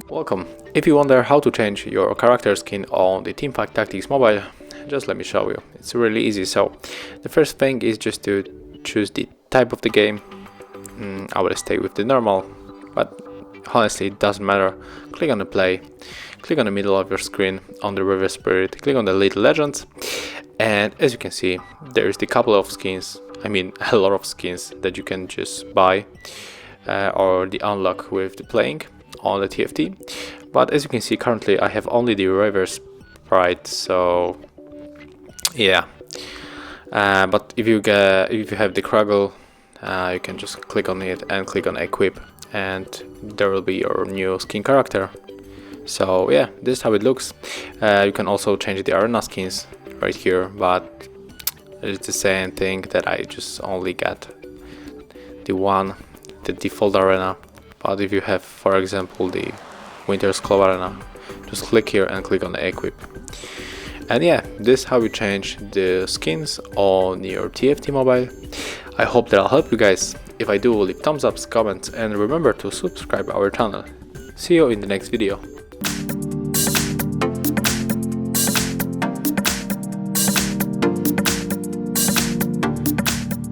Welcome. If you wonder how to change your character skin on the Teamfight Tactics Mobile, just let me show you. It's really easy. So the first thing is just to choose the type of the game. I will stay with the normal, but honestly it doesn't matter. Click on the play, click on the middle of your screen on the River Spirit, click on the Little Legends, and as you can see there is the couple of skins, I mean a lot of skins that you can just buy or the unlock with the playing on the TFT. But as you can see currently I have only the River Sprite, so yeah. But if you have the Kruggle, you can just click on it and click on equip, and there will be your new skin character. So yeah, this is how it looks. You can also change the arena skins right here, but it's the same thing that I just only got the default arena. But if you have, for example, the Winter's Claw arena, just click here and click on the equip. And yeah, this is how you change the skins on your TFT Mobile. I hope that'll help you guys. If I do, leave thumbs up, comments, and remember to subscribe our channel. See you in the next video.